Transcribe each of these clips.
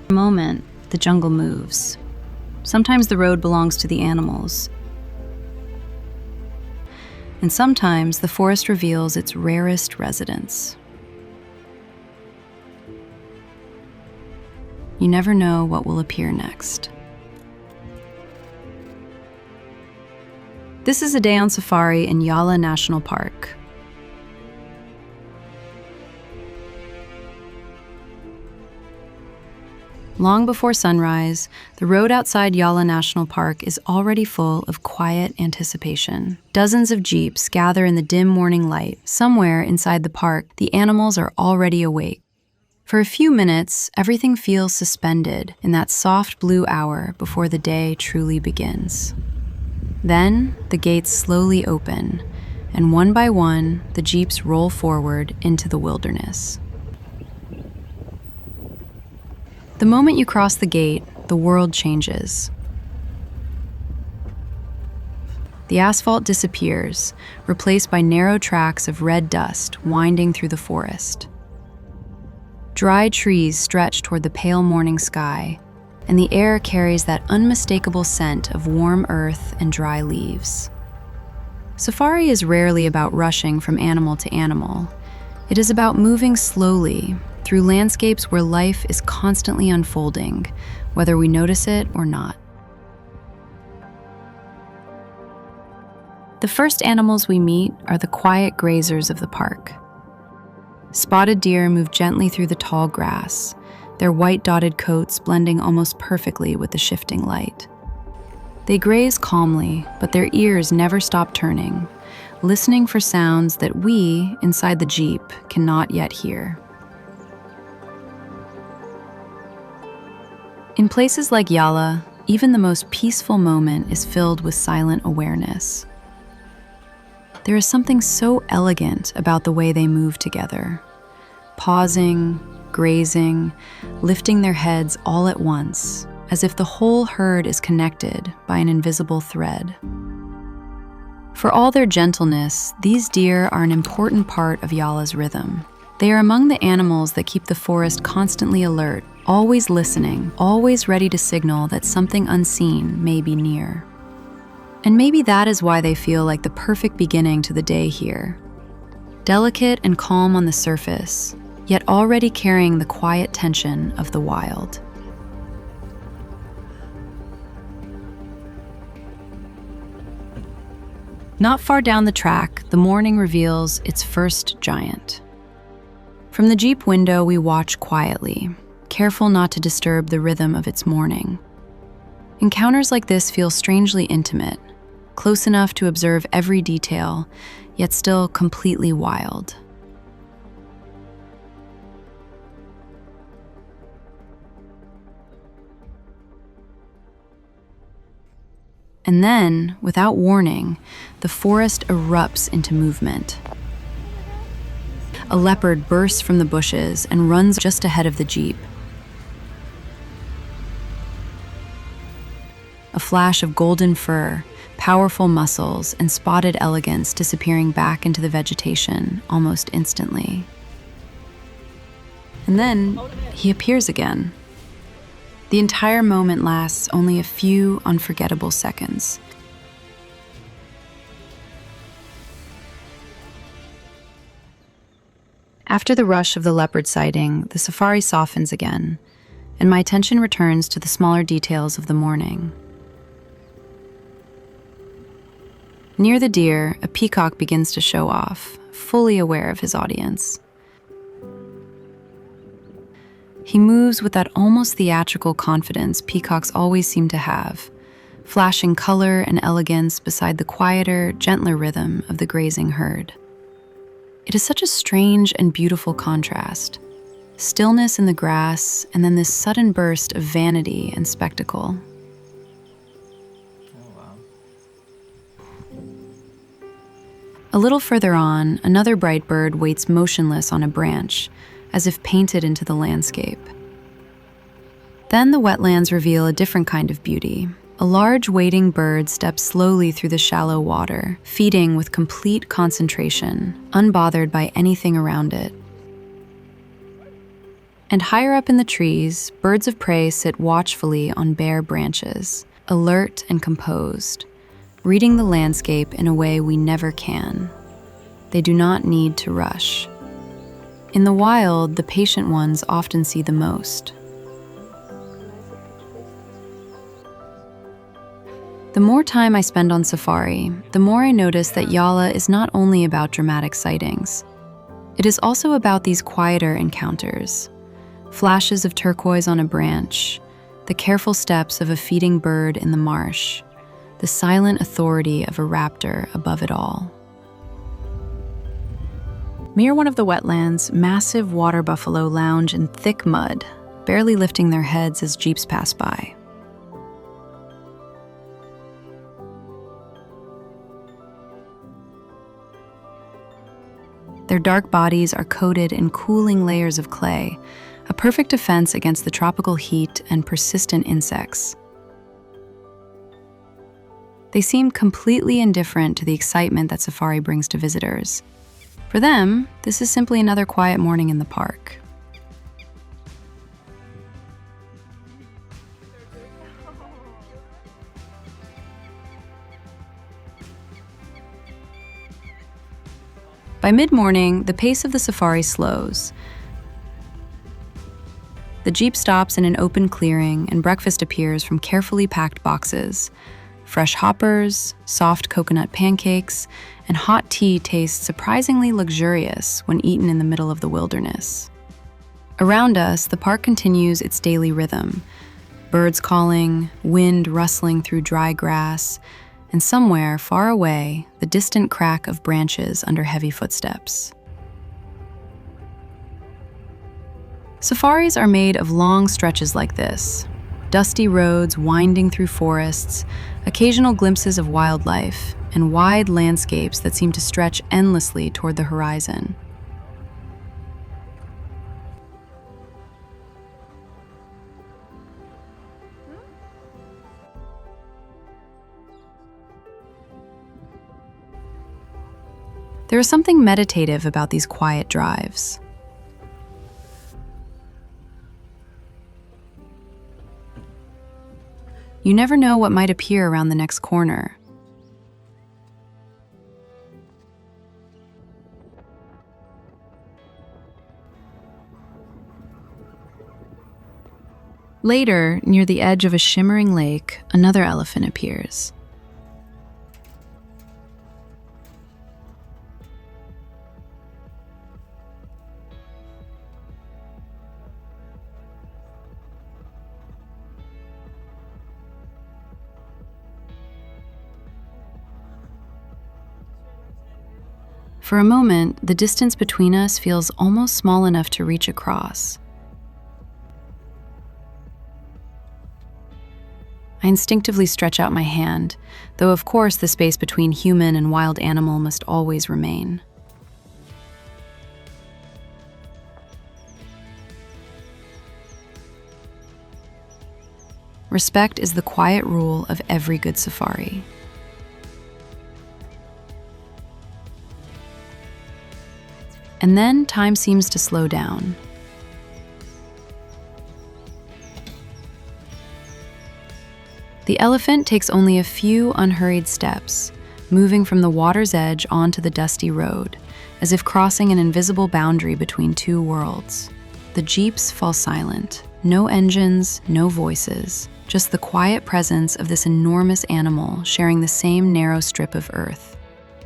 For a moment, the jungle moves. Sometimes the road belongs to the animals, and sometimes the forest reveals its rarest residents. You never know what will appear next. This is a day on safari in Yala National Park. Long before sunrise, the road outside Yala National Park is already full of quiet anticipation. Dozens of jeeps gather in the dim morning light. Somewhere inside the park, the animals are already awake. For a few minutes, everything feels suspended in that soft blue hour before the day truly begins. Then, the gates slowly open, and one by one, the jeeps roll forward into the wilderness. The moment you cross the gate, the world changes. The asphalt disappears, replaced by narrow tracks of red dust winding through the forest. Dry trees stretch toward the pale morning sky, and the air carries that unmistakable scent of warm earth and dry leaves. Safari is rarely about rushing from animal to animal. It is about moving slowly through landscapes where life is constantly unfolding, whether we notice it or not. The first animals we meet are the quiet grazers of the park. Spotted deer move gently through the tall grass, their white dotted coats blending almost perfectly with the shifting light. They graze calmly, but their ears never stop turning, listening for sounds that we, inside the jeep, cannot yet hear. In places like Yala, even the most peaceful moment is filled with silent awareness. There is something so elegant about the way they move together, pausing, grazing, lifting their heads all at once, as if the whole herd is connected by an invisible thread. For all their gentleness, these deer are an important part of Yala's rhythm. They are among the animals that keep the forest constantly alert, always listening, always ready to signal that something unseen may be near. And maybe that is why they feel like the perfect beginning to the day here. Delicate and calm on the surface, yet already carrying the quiet tension of the wild. Not far down the track, the morning reveals its first giant. From the jeep window, we watch quietly, careful not to disturb the rhythm of its morning. Encounters like this feel strangely intimate, close enough to observe every detail, yet still completely wild. And then, without warning, the forest erupts into movement. A leopard bursts from the bushes and runs just ahead of the jeep. A flash of golden fur, powerful muscles, and spotted elegance disappearing back into the vegetation almost instantly. And then he appears again. The entire moment lasts only a few unforgettable seconds. After the rush of the leopard sighting, the safari softens again, and my attention returns to the smaller details of the morning. Near the deer, a peacock begins to show off, fully aware of his audience. He moves with that almost theatrical confidence peacocks always seem to have, flashing color and elegance beside the quieter, gentler rhythm of the grazing herd. It is such a strange and beautiful contrast. Stillness in the grass, and then this sudden burst of vanity and spectacle. A little further on, another bright bird waits motionless on a branch, as if painted into the landscape. Then the wetlands reveal a different kind of beauty. A large wading bird steps slowly through the shallow water, feeding with complete concentration, unbothered by anything around it. And higher up in the trees, birds of prey sit watchfully on bare branches, alert and composed, reading the landscape in a way we never can. They do not need to rush. In the wild, the patient ones often see the most. The more time I spend on safari, the more I notice that Yala is not only about dramatic sightings. It is also about these quieter encounters. Flashes of turquoise on a branch, the careful steps of a feeding bird in the marsh, the silent authority of a raptor above it all. Near one of the wetlands, massive water buffalo lounge in thick mud, barely lifting their heads as jeeps pass by. Their dark bodies are coated in cooling layers of clay, a perfect defense against the tropical heat and persistent insects. They seem completely indifferent to the excitement that safari brings to visitors. For them, this is simply another quiet morning in the park. By mid-morning, the pace of the safari slows. The jeep stops in an open clearing and breakfast appears from carefully packed boxes. Fresh hoppers, soft coconut pancakes, and hot tea taste surprisingly luxurious when eaten in the middle of the wilderness. Around us, the park continues its daily rhythm. Birds calling, wind rustling through dry grass, and somewhere far away, the distant crack of branches under heavy footsteps. Safaris are made of long stretches like this. Dusty roads winding through forests, occasional glimpses of wildlife, and wide landscapes that seem to stretch endlessly toward the horizon. There is something meditative about these quiet drives. You never know what might appear around the next corner. Later, near the edge of a shimmering lake, another elephant appears. For a moment, the distance between us feels almost small enough to reach across. I instinctively stretch out my hand, though of course the space between human and wild animal must always remain. Respect is the quiet rule of every good safari. And then time seems to slow down. The elephant takes only a few unhurried steps, moving from the water's edge onto the dusty road, as if crossing an invisible boundary between two worlds. The jeeps fall silent. No engines, no voices, just the quiet presence of this enormous animal sharing the same narrow strip of earth.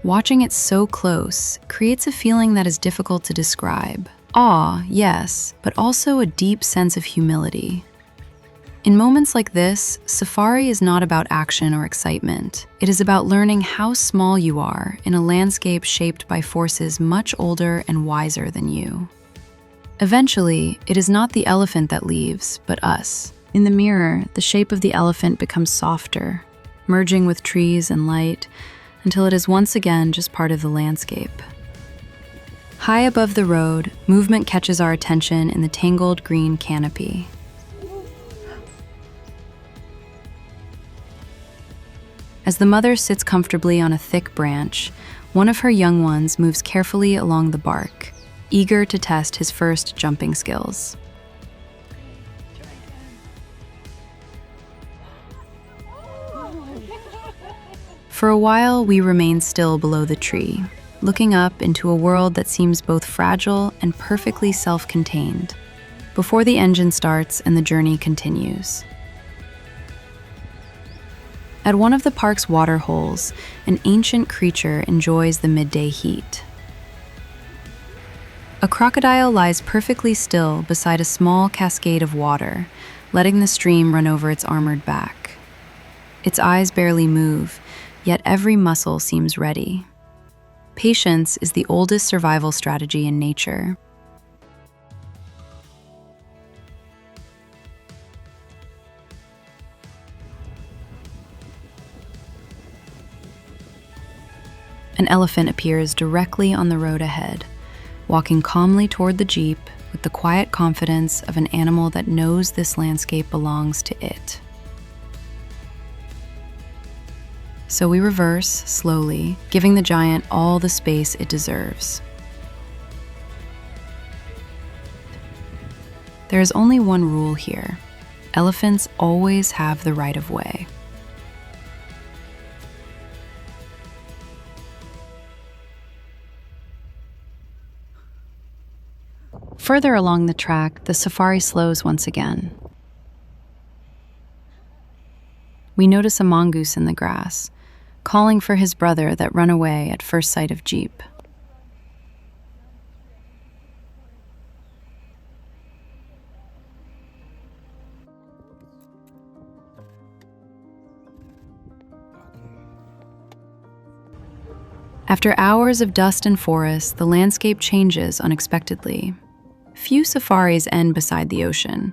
Watching it so close creates a feeling that is difficult to describe. Awe, yes, but also a deep sense of humility. In moments like this, safari is not about action or excitement. It is about learning how small you are in a landscape shaped by forces much older and wiser than you. Eventually, it is not the elephant that leaves, but us. In the mirror, the shape of the elephant becomes softer, merging with trees and light, until it is once again just part of the landscape. High above the road, movement catches our attention in the tangled green canopy. As the mother sits comfortably on a thick branch, one of her young ones moves carefully along the bark, eager to test his first jumping skills. For a while, we remain still below the tree, looking up into a world that seems both fragile and perfectly self-contained, before the engine starts and the journey continues. At one of the park's water holes, an ancient creature enjoys the midday heat. A crocodile lies perfectly still beside a small cascade of water, letting the stream run over its armored back. Its eyes barely move, yet every muscle seems ready. Patience is the oldest survival strategy in nature. An elephant appears directly on the road ahead, walking calmly toward the jeep with the quiet confidence of an animal that knows this landscape belongs to it. So we reverse slowly, giving the giant all the space it deserves. There is only one rule here. Elephants always have the right of way. Further along the track, the safari slows once again. We notice a mongoose in the grass, calling for his brother that run away at first sight of jeep. After hours of dust and forest, the landscape changes unexpectedly. Few safaris end beside the ocean,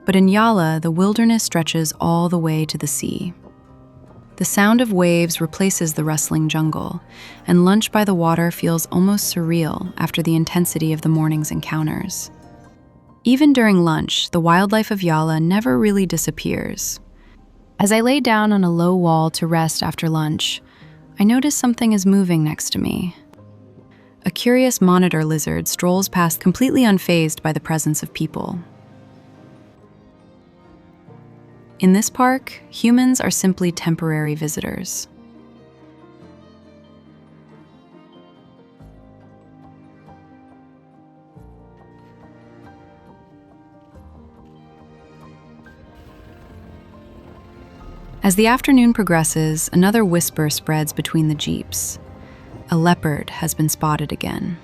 but in Yala, the wilderness stretches all the way to the sea. The sound of waves replaces the rustling jungle, and lunch by the water feels almost surreal after the intensity of the morning's encounters. Even during lunch, the wildlife of Yala never really disappears. As I lay down on a low wall to rest after lunch, I notice something is moving next to me. A curious monitor lizard strolls past completely unfazed by the presence of people. In this park, humans are simply temporary visitors. As the afternoon progresses, another whisper spreads between the jeeps. A leopard has been spotted again.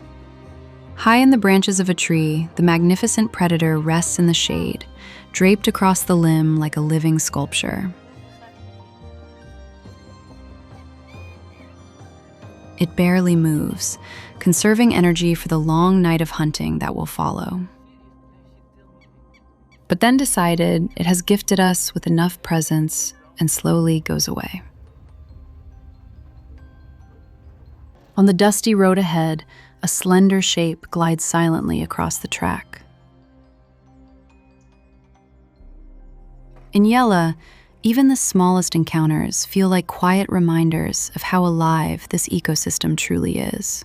High in the branches of a tree, the magnificent predator rests in the shade, draped across the limb like a living sculpture. It barely moves, conserving energy for the long night of hunting that will follow. But then decided it has gifted us with enough presence and slowly goes away. On the dusty road ahead, a slender shape glides silently across the track. In Yala, even the smallest encounters feel like quiet reminders of how alive this ecosystem truly is.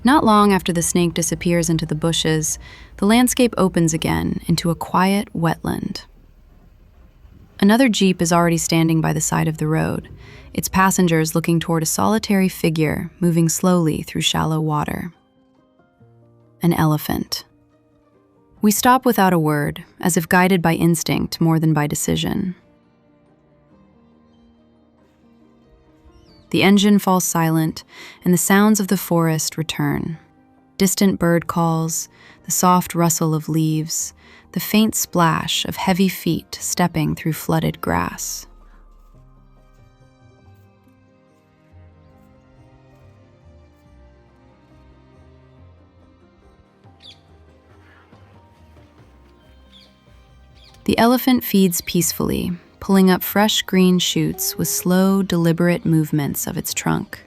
Not long after the snake disappears into the bushes, the landscape opens again into a quiet wetland. Another jeep is already standing by the side of the road, its passengers looking toward a solitary figure moving slowly through shallow water. An elephant. We stop without a word, as if guided by instinct more than by decision. The engine falls silent, and the sounds of the forest return. Distant bird calls, the soft rustle of leaves, the faint splash of heavy feet stepping through flooded grass. The elephant feeds peacefully, pulling up fresh green shoots with slow, deliberate movements of its trunk.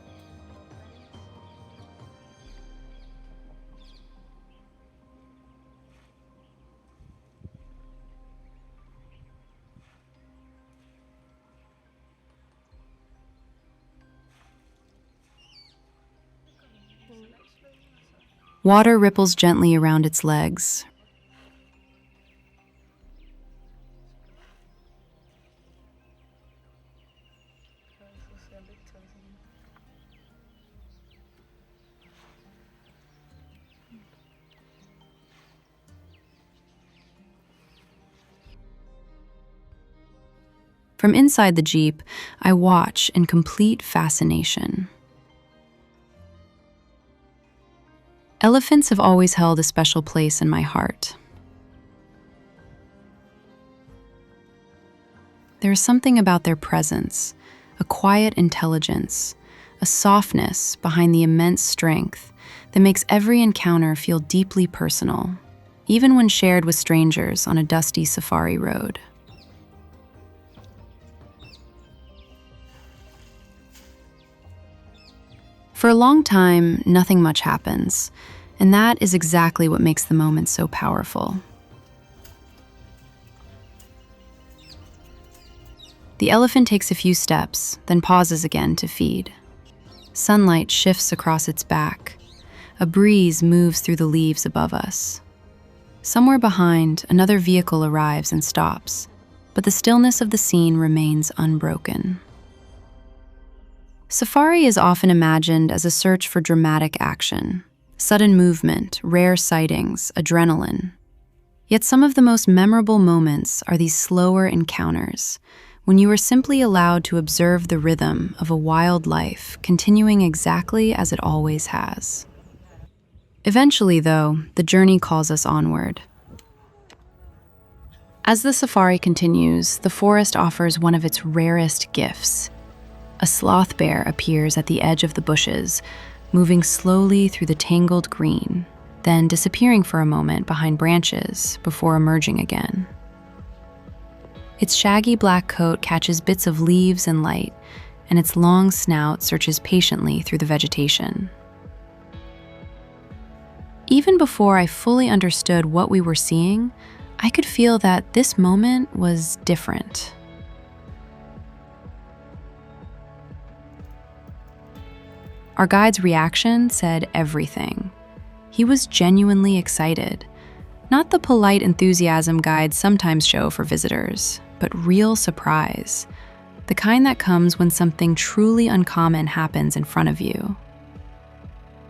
Water ripples gently around its legs. From inside the Jeep, I watch in complete fascination. Elephants have always held a special place in my heart. There is something about their presence, a quiet intelligence, a softness behind the immense strength that makes every encounter feel deeply personal, even when shared with strangers on a dusty safari road. For a long time, nothing much happens, and that is exactly what makes the moment so powerful. The elephant takes a few steps, then pauses again to feed. Sunlight shifts across its back. A breeze moves through the leaves above us. Somewhere behind, another vehicle arrives and stops, but the stillness of the scene remains unbroken. Safari is often imagined as a search for dramatic action, sudden movement, rare sightings, adrenaline. Yet some of the most memorable moments are these slower encounters, when you are simply allowed to observe the rhythm of a wild life continuing exactly as it always has. Eventually, though, the journey calls us onward. As the safari continues, the forest offers one of its rarest gifts. A sloth bear appears at the edge of the bushes, moving slowly through the tangled green, then disappearing for a moment behind branches before emerging again. Its shaggy black coat catches bits of leaves and light, and its long snout searches patiently through the vegetation. Even before I fully understood what we were seeing, I could feel that this moment was different. Our guide's reaction said everything. He was genuinely excited. Not the polite enthusiasm guides sometimes show for visitors, but real surprise. The kind that comes when something truly uncommon happens in front of you.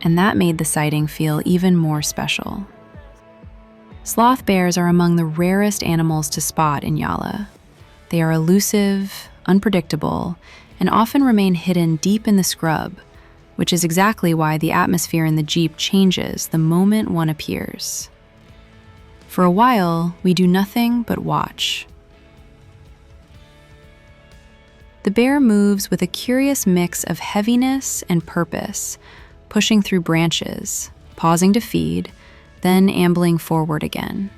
And that made the sighting feel even more special. Sloth bears are among the rarest animals to spot in Yala. They are elusive, unpredictable, and often remain hidden deep in the scrub, which is exactly why the atmosphere in the Jeep changes the moment one appears. For a while, we do nothing but watch. The bear moves with a curious mix of heaviness and purpose, pushing through branches, pausing to feed, then ambling forward again.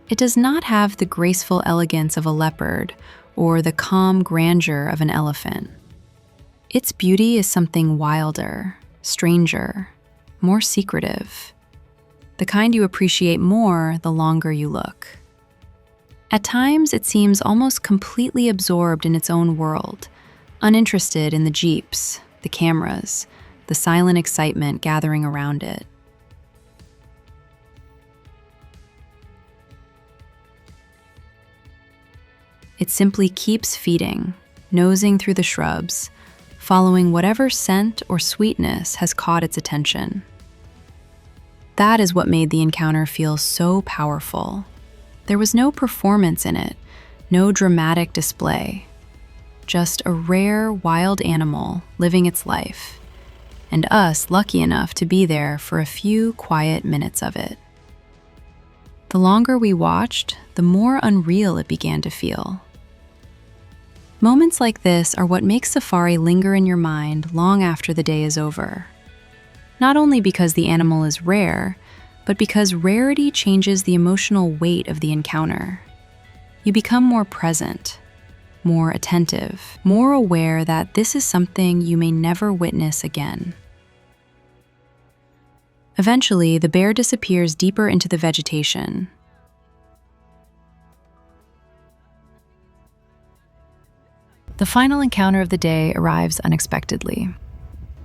It does not have the graceful elegance of a leopard or the calm grandeur of an elephant. Its beauty is something wilder, stranger, more secretive, the kind you appreciate more the longer you look. At times, it seems almost completely absorbed in its own world, uninterested in the jeeps, the cameras, the silent excitement gathering around it. It simply keeps feeding, nosing through the shrubs, following whatever scent or sweetness has caught its attention. That is what made the encounter feel so powerful. There was no performance in it, no dramatic display, just a rare wild animal living its life, and us lucky enough to be there for a few quiet minutes of it. The longer we watched, the more unreal it began to feel. Moments like this are what make safari linger in your mind long after the day is over. Not only because the animal is rare, but because rarity changes the emotional weight of the encounter. You become more present, more attentive, more aware that this is something you may never witness again. Eventually, the bear disappears deeper into the vegetation. The final encounter of the day arrives unexpectedly.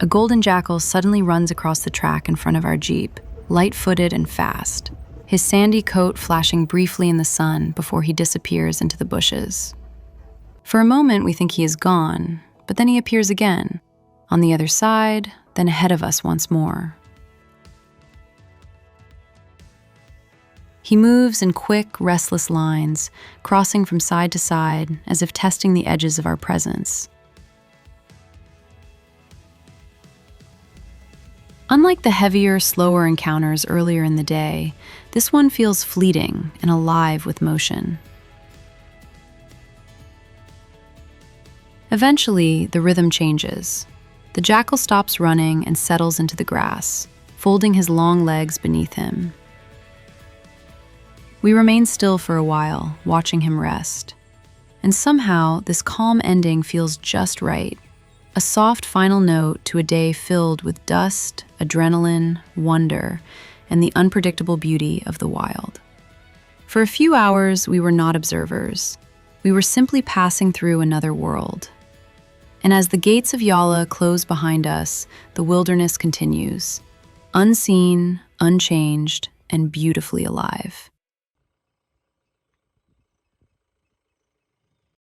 A golden jackal suddenly runs across the track in front of our Jeep, light-footed and fast, his sandy coat flashing briefly in the sun before he disappears into the bushes. For a moment, we think he is gone, but then he appears again, on the other side, then ahead of us once more. He moves in quick, restless lines, crossing from side to side as if testing the edges of our presence. Unlike the heavier, slower encounters earlier in the day, this one feels fleeting and alive with motion. Eventually, the rhythm changes. The jackal stops running and settles into the grass, folding his long legs beneath him. We remain still for a while, watching him rest. And somehow, this calm ending feels just right. A soft final note to a day filled with dust, adrenaline, wonder, and the unpredictable beauty of the wild. For a few hours, we were not observers. We were simply passing through another world. And as the gates of Yala close behind us, the wilderness continues, unseen, unchanged, and beautifully alive.